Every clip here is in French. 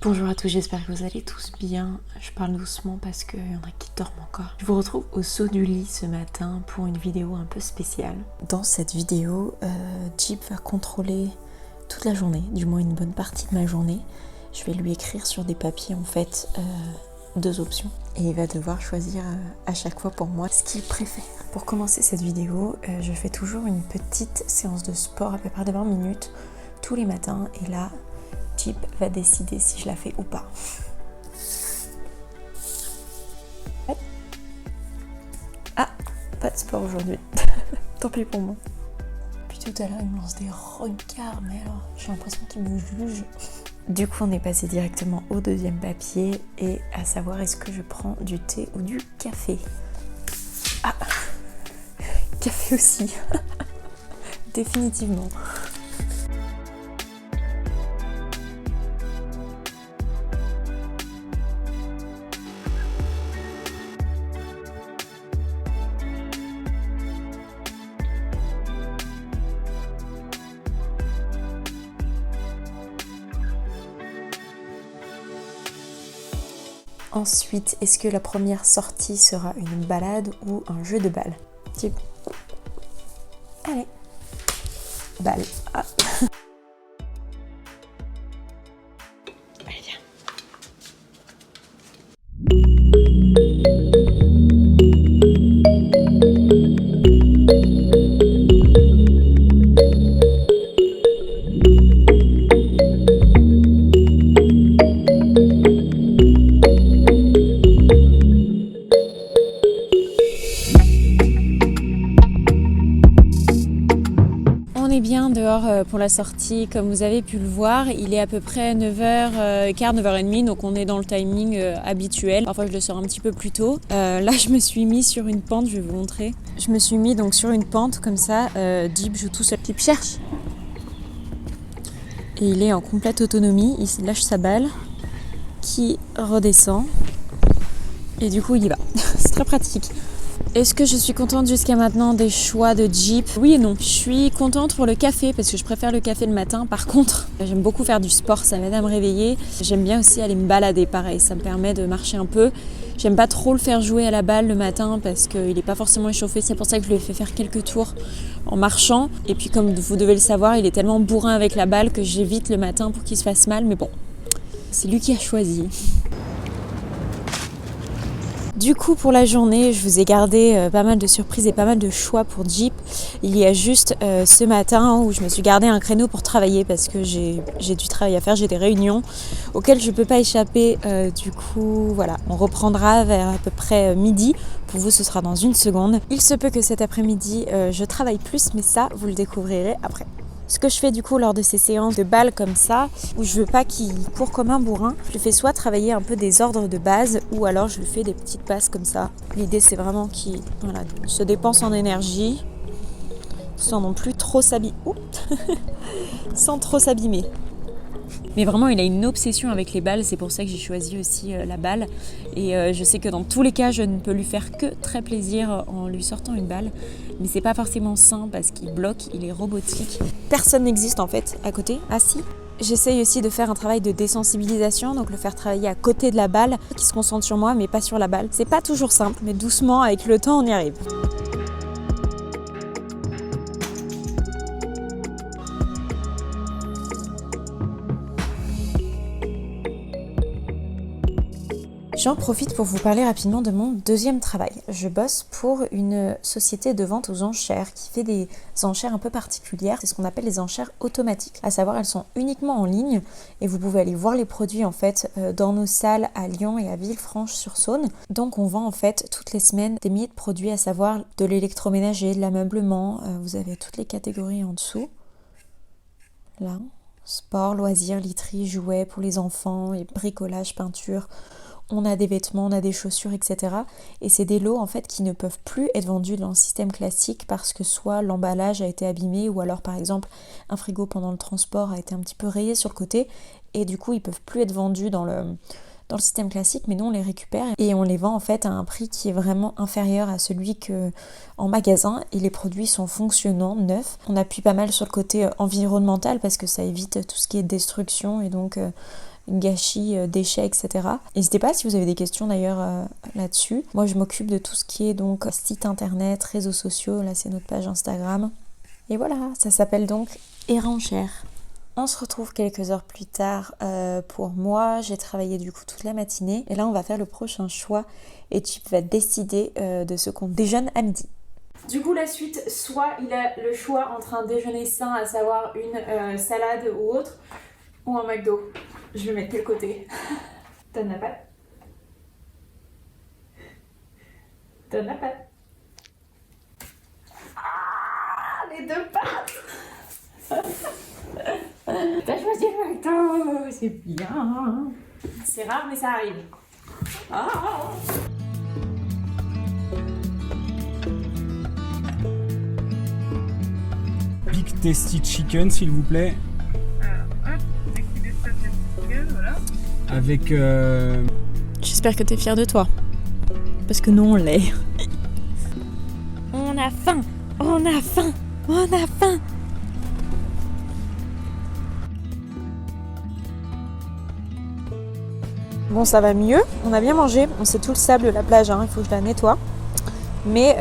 Bonjour à tous, j'espère que vous allez tous bien. Je parle doucement parce qu'il y en a qui dorment encore. Je vous retrouve au saut du lit ce matin pour une vidéo un peu spéciale. Dans cette vidéo, Jeep va contrôler toute la journée, du moins une bonne partie de ma journée. Je vais lui écrire sur des papiers en fait deux options et il va devoir choisir à chaque fois pour moi ce qu'il préfère. Pour commencer cette vidéo, je fais toujours une petite séance de sport à peu près de 20 minutes tous les matins et là Jeep va décider si je la fais ou pas. Ah, pas de sport aujourd'hui. Tant pis pour moi. Puis tout à l'heure, il me lance des regards, mais alors j'ai l'impression qu'il me juge. Du coup, on est passé directement au deuxième papier et à savoir est-ce que je prends du thé ou du café. Ah, café aussi. Définitivement. Ensuite, est-ce que la première sortie sera une balade ou un jeu de balle? Type. Allez. Balle. Ah. Allez, viens. Bien dehors pour la sortie, comme vous avez pu le voir, il est à peu près 9h15, 9h30, donc on est dans le timing habituel. Parfois je le sors un petit peu plus tôt. Là je me suis mis sur une pente, je vais vous montrer. Je me suis mis donc sur une pente comme ça, Jeep joue tout seul. Jeep cherche. Et il est en complète autonomie, il lâche sa balle, qui redescend, et du coup il y va. C'est très pratique. Est-ce que je suis contente jusqu'à maintenant des choix de Jeep? Oui et non. Je suis contente pour le café parce que je préfère le café le matin. Par contre, j'aime beaucoup faire du sport, ça m'aide à me réveiller. J'aime bien aussi aller me balader, pareil, ça me permet de marcher un peu. J'aime pas trop le faire jouer à la balle le matin parce qu'il n'est pas forcément échauffé. C'est pour ça que je lui ai fait faire quelques tours en marchant. Et puis comme vous devez le savoir, il est tellement bourrin avec la balle que j'évite le matin pour qu'il se fasse mal. Mais bon, c'est lui qui a choisi. Du coup, pour la journée, je vous ai gardé pas mal de surprises et pas mal de choix pour Jeep. Il y a juste ce matin où je me suis gardé un créneau pour travailler parce que j'ai du travail à faire, j'ai des réunions auxquelles je ne peux pas échapper. Du coup, voilà, on reprendra vers à peu près midi. Pour vous, ce sera dans une seconde. Il se peut que cet après-midi, je travaille plus, mais ça, vous le découvrirez après. Ce que je fais du coup lors de ces séances de balle comme ça, où je veux pas qu'il court comme un bourrin, je lui fais soit travailler un peu des ordres de base, ou alors je lui fais des petites passes comme ça. L'idée c'est vraiment qu'il se dépense en énergie, sans non plus trop s'abîmer. Sans trop s'abîmer. Mais vraiment, il a une obsession avec les balles, c'est pour ça que j'ai choisi aussi la balle. Et je sais que dans tous les cas, je ne peux lui faire que très plaisir en lui sortant une balle. Mais c'est pas forcément sain parce qu'il bloque, il est robotique. Personne n'existe en fait à côté. Ah si. J'essaye aussi de faire un travail de désensibilisation, donc le faire travailler à côté de la balle, qui se concentre sur moi mais pas sur la balle. C'est pas toujours simple, mais doucement, avec le temps, on y arrive. J'en profite pour vous parler rapidement de mon deuxième travail. Je bosse pour une société de vente aux enchères qui fait des enchères un peu particulières. C'est ce qu'on appelle les enchères automatiques. À savoir, elles sont uniquement en ligne et vous pouvez aller voir les produits en fait dans nos salles à Lyon et à Villefranche-sur-Saône. Donc on vend en fait toutes les semaines des milliers de produits, à savoir de l'électroménager, de l'ameublement. Vous avez toutes les catégories en dessous. Là, sport, loisirs, literie, jouets pour les enfants, et bricolage, peinture. On a des vêtements, on a des chaussures, etc. Et c'est des lots en fait qui ne peuvent plus être vendus dans le système classique parce que soit l'emballage a été abîmé ou alors par exemple un frigo pendant le transport a été un petit peu rayé sur le côté et du coup ils peuvent plus être vendus dans le système classique, mais nous on les récupère et on les vend en fait à un prix qui est vraiment inférieur à celui qu'en magasin et les produits sont fonctionnants, neufs. On appuie pas mal sur le côté environnemental parce que ça évite tout ce qui est destruction et donc gâchis, déchets, etc. N'hésitez pas si vous avez des questions d'ailleurs là-dessus. Moi je m'occupe de tout ce qui est donc site internet, réseaux sociaux, là c'est notre page Instagram. Et voilà, ça s'appelle donc Éranchère. On se retrouve quelques heures plus tard pour moi. J'ai travaillé du coup toute la matinée. Et là, on va faire le prochain choix. Et Chip va décider de ce qu'on déjeune à midi. Du coup, la suite, soit il a le choix entre un déjeuner sain, à savoir une salade ou autre, ou un McDo. Je vais mettre quel côté? Donne la patte. Donne la patte. Ah, les deux pattes. T'as choisi le McDo, c'est bien. C'est rare, mais ça arrive. Ah. Big Tasty Chicken, s'il vous plaît. Voilà. Avec... J'espère que t'es fière de toi. Parce que nous, on l'est. On a faim. On a faim. On a faim. Bon, ça va mieux. On a bien mangé. On sait tout le sable de la plage. Il faut que je la nettoie. Mais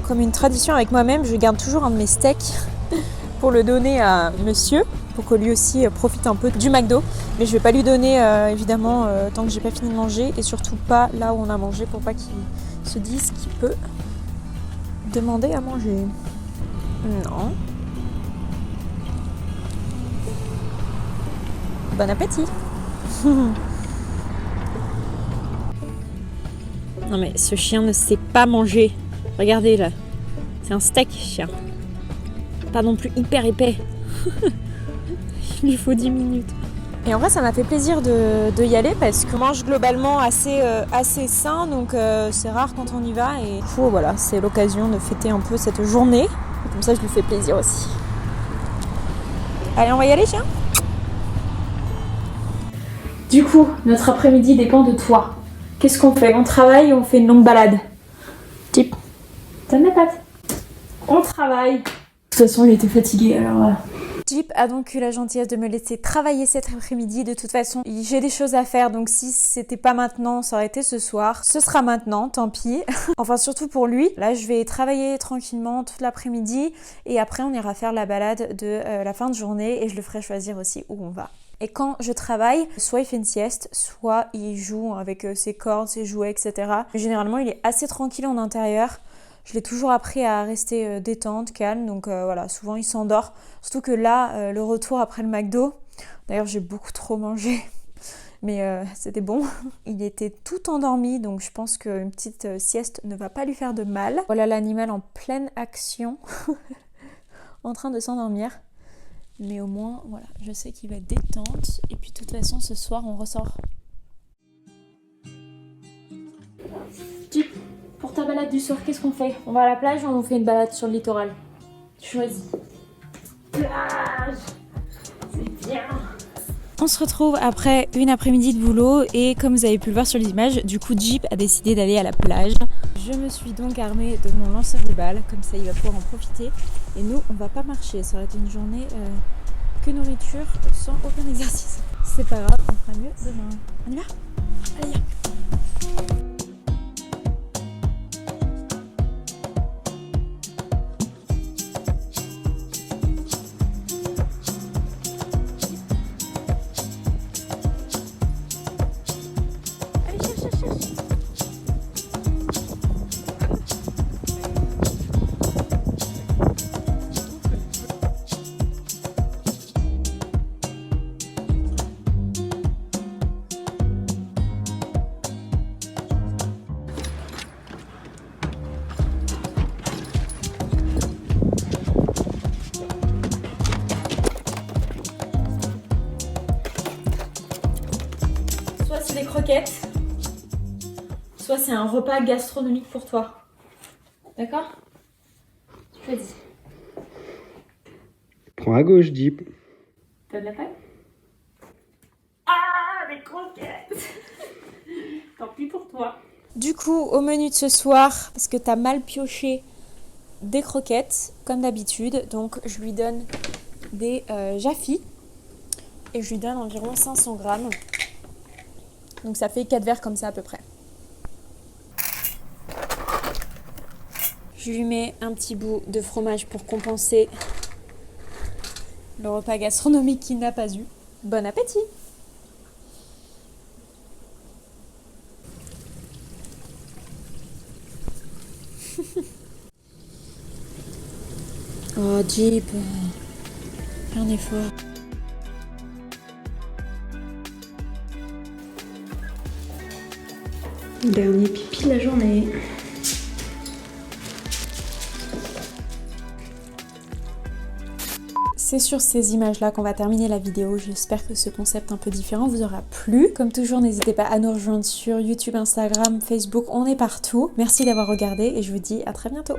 comme une tradition avec moi-même, je garde toujours un de mes steaks pour le donner à monsieur, pour que lui aussi profite un peu du McDo. Mais je vais pas lui donner évidemment tant que j'ai pas fini de manger, et surtout pas là où on a mangé, pour pas qu'il se dise qu'il peut demander à manger. Non. Bon appétit. Non mais ce chien ne sait pas manger. Regardez là. C'est un steak, chien. Pas non plus hyper épais. Il lui faut 10 minutes. Et en vrai, ça m'a fait plaisir de y aller parce qu'on mange globalement assez sain. Donc c'est rare quand on y va. Et du coup, voilà, c'est l'occasion de fêter un peu cette journée. Et comme ça, je lui fais plaisir aussi. Allez, on va y aller, chien? Du coup, notre après-midi dépend de toi. Qu'est-ce qu'on fait? On travaille ou on fait une longue balade? Type. Donne la patte. On travaille. De toute façon, il était fatigué, alors... Jeep a donc eu la gentillesse de me laisser travailler cet après-midi. De toute façon, j'ai des choses à faire, donc si c'était pas maintenant, ça aurait été ce soir. Ce sera maintenant, tant pis. Enfin, surtout pour lui. Là, je vais travailler tranquillement toute l'après-midi et après, on ira faire la balade de la fin de journée et je le ferai choisir aussi où on va. Et quand je travaille, soit il fait une sieste, soit il joue avec ses cordes, ses jouets, etc. Mais généralement, il est assez tranquille en intérieur. Je l'ai toujours appris à rester détente, calme, donc voilà, souvent il s'endort. Surtout que là, le retour après le McDo, d'ailleurs j'ai beaucoup trop mangé, mais c'était bon. Il était tout endormi, donc je pense qu'une petite sieste ne va pas lui faire de mal. Voilà l'animal en pleine action, en train de s'endormir. Mais au moins, voilà, je sais qu'il va être détente. Et puis de toute façon, ce soir, on ressort. Pour ta balade du soir, qu'est-ce qu'on fait? On va à la plage ou on fait une balade sur le littoral? Tu choisis. Plage! C'est bien! On se retrouve après une après-midi de boulot et comme vous avez pu le voir sur les images, du coup Jeep a décidé d'aller à la plage. Je me suis donc armée de mon lanceur de balles, comme ça il va pouvoir en profiter. Et nous, on va pas marcher, ça aurait été une journée que nourriture sans aucun exercice. C'est pas grave, on fera mieux demain. On y va? Allez, viens! Des croquettes, soit c'est un repas gastronomique pour toi. D'accord? Choisis. Prends à gauche, Jeep. T'as de la paille? Ah, des croquettes! Tant pis pour toi. Du coup, au menu de ce soir, parce que t'as mal pioché, des croquettes, comme d'habitude. Donc, je lui donne des jaffis. et je lui donne environ 500 grammes. Donc ça fait 4 verres comme ça à peu près. Je lui mets un petit bout de fromage pour compenser le repas gastronomique qu'il n'a pas eu. Bon appétit! Oh Jeep, fais un effort. Dernier pipi de la journée. C'est sur ces images-là qu'on va terminer la vidéo. J'espère que ce concept un peu différent vous aura plu. Comme toujours, n'hésitez pas à nous rejoindre sur YouTube, Instagram, Facebook, on est partout. Merci d'avoir regardé et je vous dis à très bientôt.